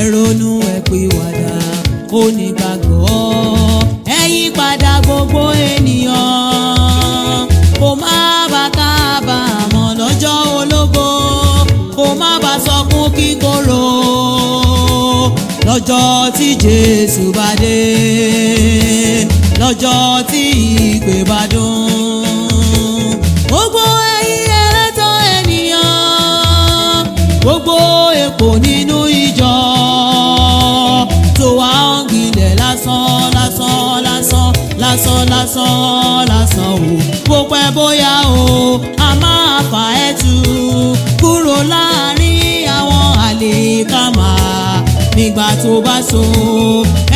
ẹ ronú ẹ pìwàdà onígbàgbọ́. Ẹ yí padà gbogbo ènìyàn, kó má bàa kábàámọ̀ lọ́jọ́ ológo, kó má bàa sọkún kíkorò lọ́jọ́ tí Jésù bá dé, lọ́jọ́ tí ìpè bá dún. Gbogbo ẹ̀yin ẹlẹ́tàn ènìyàn, gbogbo èpò nínú ìjọ tó wá ń gbilẹ̀ lásán lásán lásán lásán lásán lásán o. Bó pẹ́ bóyá o, a máa fà ẹ́ tu kúrò láàrin àwọn àlìkámà nígbà tó bá so.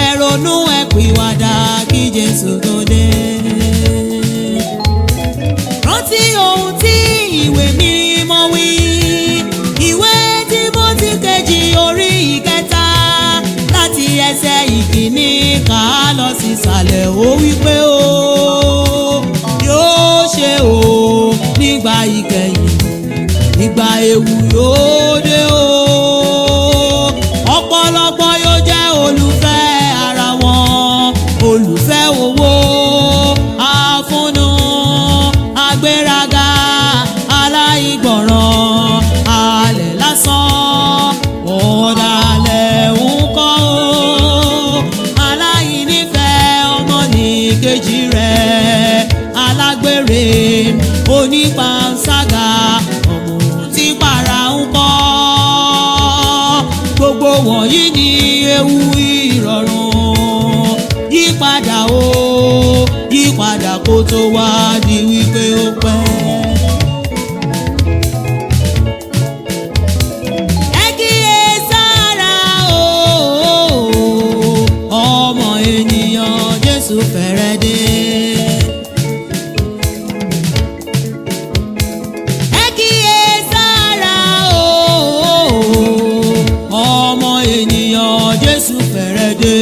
Ẹ ronú ẹ pìwàdà kí Jésù tó dé. Rántí ohun tí ìwé mímọ́ wí, ìwé Tímótì kejì orí ìkẹta láti ẹsẹ̀ ìkíní kà á lọ sísàlẹ̀. Ó wí pé o yóò ṣe o nígbà ìkẹyìn, nígbà ewu yóò dé o. Ọ̀pọ̀lọpọ̀ yóò jẹ́ olùfẹ́ ara wọn, olùfẹ́ owó, àfúnnú, agbéraga, aláìgbọràn, alẹ̀ lásán, ọ̀dàlẹ̀ ń kọ́ o, aláìnífẹ̀ẹ́ ọmọnìkejì rẹ̀, alágbèrè, onípanṣágà, ọ̀mùtípara ń kọ́. Gbogbo wọ̀nyí ni ewu ìrọ̀rùn. Yípadà o, yípadà kó tó wá di wípé ó pẹ́. Ẹ kíyèsára o, ọmọ ènìyàn, Jésù fẹ́rẹ̀ dé. Ẹ kíyèsára o, ọmọ ènìyàn, Jésù fẹ́rẹ̀ dé.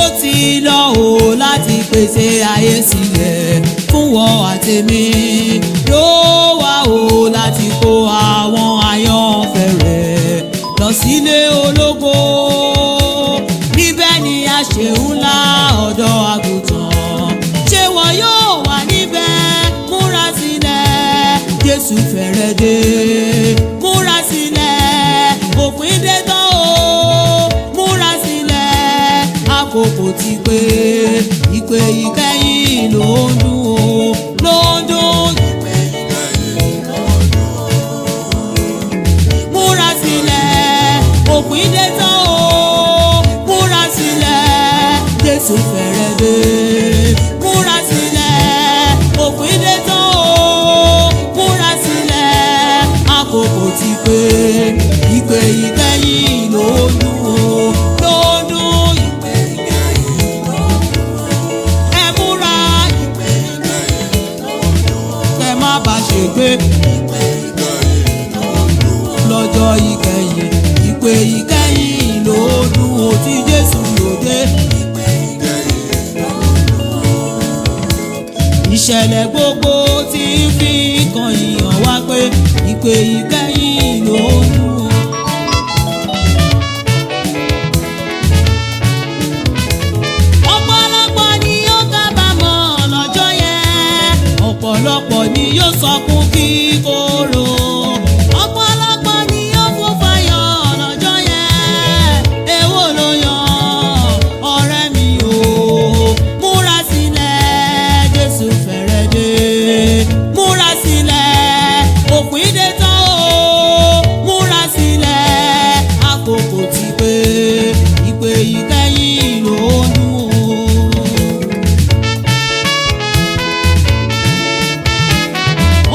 Ó ti lọ o láti pèsè ayé sílẹ̀ fún wọn àtèmi. Yóò wá o láti kó àwọn àyànfẹ́ rẹ̀ lọ sílé ológo. Níbẹ̀ ni a ṣe ńlá ọ̀dọ́ àgùntàn. Ṣé wọn yóò wà níbẹ̀? Múra sílẹ̀, Jésù fẹ́rẹ̀ dé. Múra sílẹ̀, òpin dé tán o. Múra sílẹ̀, àkókò ti pé. Ìpè ìkẹyìn ló ń dún o, ló ń dún. Ìpè ìkẹyìn ló ń dún. Múra sílẹ̀, òpin dé tán o. Múra sílẹ̀, Jésù fẹ́rẹ̀ dé. Múra sílẹ̀, òpin dé tán o. Múra sílẹ̀, àkókò ti pé. Ìpè ìkẹyìn ló ń dún o, ló ń dún. Ìpè ìkẹyìn ló ń dún. Ẹ múra, ìpè ìkẹyìn ló ń dún. Kẹ́ má bàa ṣègbé. Ìpè ìkẹyìn ló ń dún. Lọ́jọ́ ìkẹyìn, ìpè ìkẹyìn ló ń dún o, tí Jésù yóò dé. Ìpè ìkẹyìn ló ń dún. Ìṣẹ̀lẹ̀ gbogbo tí ń fi kan ìyàn wá pé ìpè ìkẹyìn ló ń dún. Ọ̀pọ̀lọpọ̀ ni yóò kábàámọ̀ lọ́jọ́ yẹn, ọ̀pọ̀lọpọ̀ ni yóò sọkún kíkorò. Ọ̀pọ̀lọpọ̀ ni yóò fún fáyọ̀ lọ́jọ́ yẹn. Èwo ló yàn, ọ̀rẹ́ mi o? Múra sílẹ̀, Jésù fẹ́rẹ̀ dé. Múra sílẹ̀, òpin dé tán o. Múra sílẹ̀, àkókò ti pé. Ìpè ìkẹyìn ló ń dún o.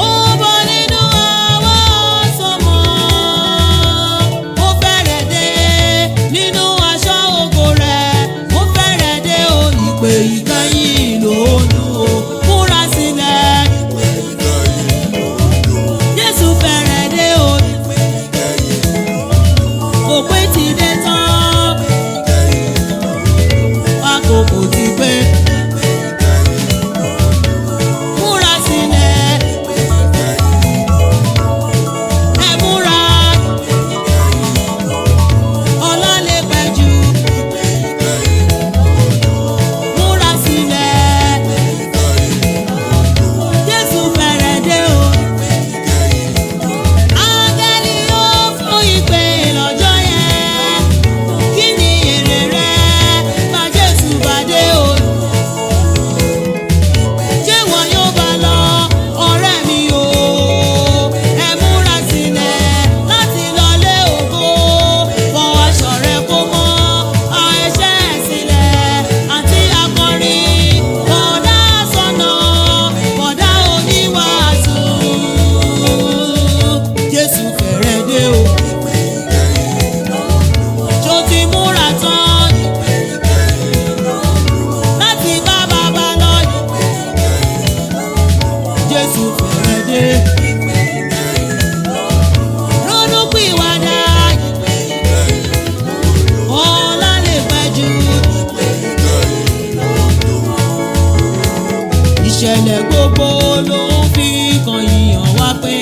Ó bọ́ nínú Jésù fẹ́rẹ̀ dé. Ronú pìwàdà, ọ̀la lè pẹ́ jù. Ìṣẹ̀lẹ̀ gbogbo ló ń fi kan yíyan wá pé